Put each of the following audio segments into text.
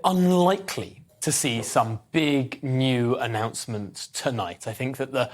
unlikely to see some big new announcement tonight. I think that the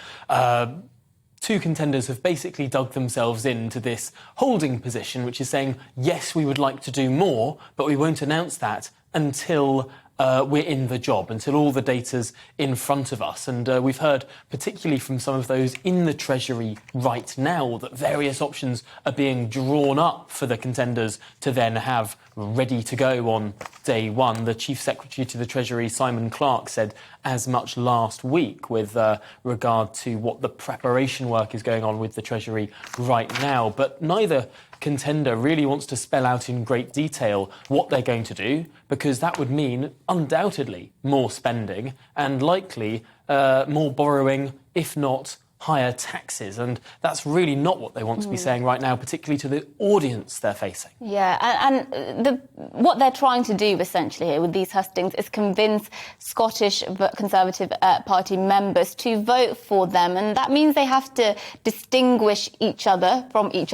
two contenders have basically dug themselves into this holding position, which is saying, yes, we would like to do more, but we won't announce that until we're in the job, until all the data's in front of us. And we've heard, particularly from some of those in the Treasury right now, that various options are being drawn up for the contenders to then have ready to go on day one. The Chief Secretary to the Treasury, Simon Clarke, said as much last week with regard to what the preparation work is going on with the Treasury right now. But neither contender really wants to spell out in great detail what they're going to do, because that would mean undoubtedly more spending and likely more borrowing, if not higher taxes. And that's really not what they want to be saying right now, particularly to the audience they're facing. Yeah, and what they're trying to do essentially here with these hustings is convince Scottish Conservative Party members to vote for them. And that means they have to distinguish themselves from each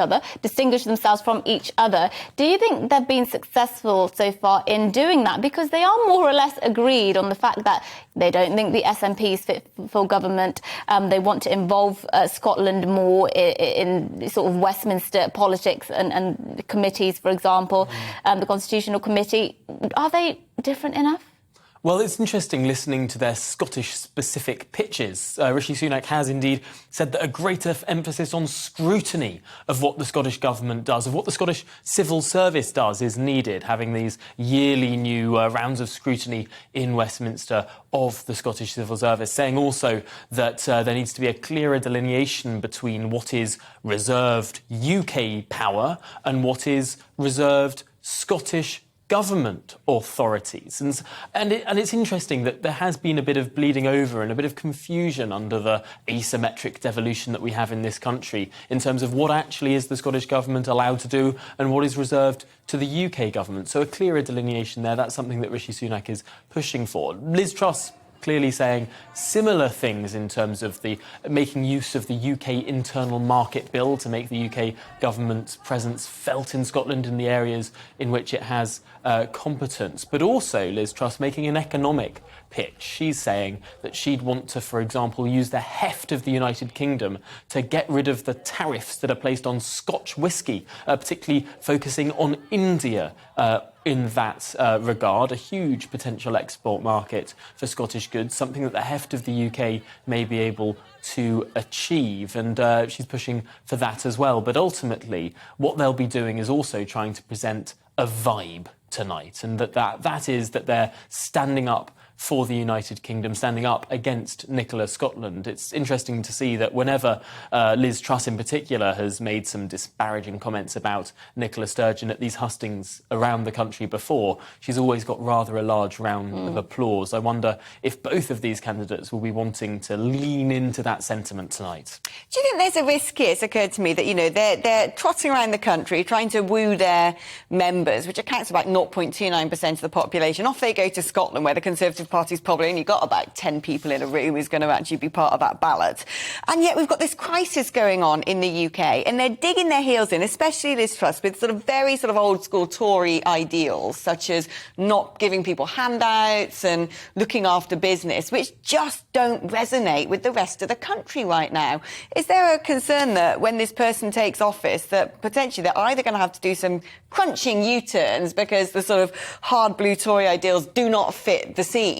other. Do you think they've been successful so far in doing that? Because they are more or less agreed on the fact that they don't think the SNP is fit for government. They want to involve Scotland more in sort of Westminster politics and committees, for example, the Constitutional Committee. Are they different enough? Well, it's interesting listening to their Scottish-specific pitches. Rishi Sunak has indeed said that a greater emphasis on scrutiny of what the Scottish Government does, of what the Scottish civil service does, is needed, having these yearly new rounds of scrutiny in Westminster of the Scottish civil service, saying also that there needs to be a clearer delineation between what is reserved UK power and what is reserved Scottish government authorities. And it's interesting that there has been a bit of bleeding over and a bit of confusion under the asymmetric devolution that we have in this country in terms of what actually is the Scottish Government allowed to do and what is reserved to the UK Government. So a clearer delineation there, that's something that Rishi Sunak is pushing for. Liz Truss clearly saying similar things in terms of the making use of the UK internal market bill to make the UK government's presence felt in Scotland in the areas in which it has competence. But also Liz Truss making an economic pitch. She's saying that she'd want to, for example, use the heft of the United Kingdom to get rid of the tariffs that are placed on Scotch whisky, particularly focusing on India in that regard, a huge potential export market for Scottish goods, something that the heft of the UK may be able to achieve. And she's pushing for that as well. But ultimately, what they'll be doing is also trying to present a vibe tonight, and that is that they're standing up for the United Kingdom, standing up against Nicola Scotland. It's interesting to see that whenever Liz Truss in particular has made some disparaging comments about Nicola Sturgeon at these hustings around the country before, she's always got rather a large round of applause. I wonder if both of these candidates will be wanting to lean into that sentiment tonight. Do you think there's a risk here? It's occurred to me that, they're trotting around the country trying to woo their members, which accounts for about 0.29% of the population. Off they go to Scotland, where the Conservative Party's probably only got about 10 people in a room who's going to actually be part of that ballot. And yet we've got this crisis going on in the UK, and they're digging their heels in, especially Liz Truss, with very old-school Tory ideals, such as not giving people handouts and looking after business, which just don't resonate with the rest of the country right now. Is there a concern that when this person takes office, that potentially they're either going to have to do some crunching U-turns because the sort of hard blue Tory ideals do not fit the scene,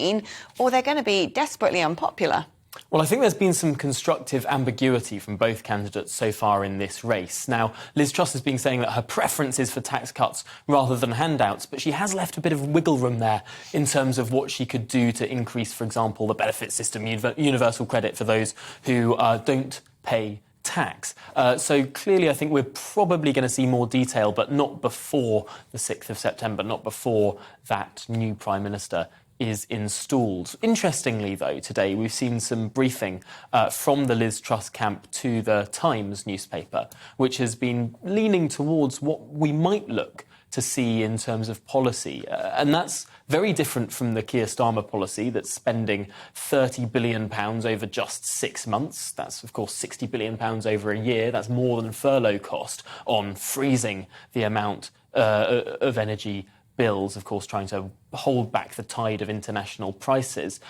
or they're going to be desperately unpopular? Well, I think there's been some constructive ambiguity from both candidates so far in this race. Now, Liz Truss has been saying that her preference is for tax cuts rather than handouts, but she has left a bit of wiggle room there in terms of what she could do to increase, for example, the benefit system, universal credit for those who don't pay tax. So clearly I think we're probably going to see more detail, but not before the 6th of September, not before that new Prime Minister is installed. Interestingly, though, today we've seen some briefing from the Liz Truss camp to the Times newspaper, which has been leaning towards what we might look to see in terms of policy. And that's very different from the Keir Starmer policy that's spending £30 billion over just 6 months. That's, of course, £60 billion over a year. That's more than furlough cost on freezing the amount of energy bills, of course, trying to hold back the tide of international prices.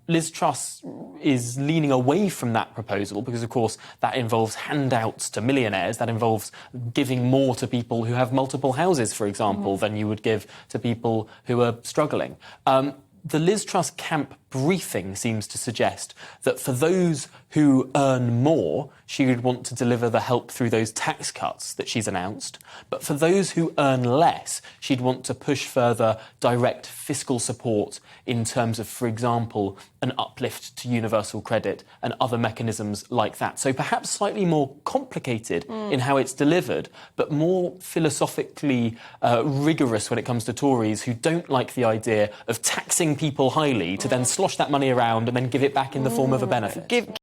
Liz Truss is leaning away from that proposal because, of course, that involves handouts to millionaires. That involves giving more to people who have multiple houses, for example, than you would give to people who are struggling. The Liz Truss camp briefing seems to suggest that for those who earn more, she would want to deliver the help through those tax cuts that she's announced. But for those who earn less, she'd want to push further direct fiscal support in terms of, for example, an uplift to universal credit and other mechanisms like that. So perhaps slightly more complicated in how it's delivered, but more philosophically rigorous when it comes to Tories who don't like the idea of taxing people highly to then slosh that money around and then give it back in the form of a benefit.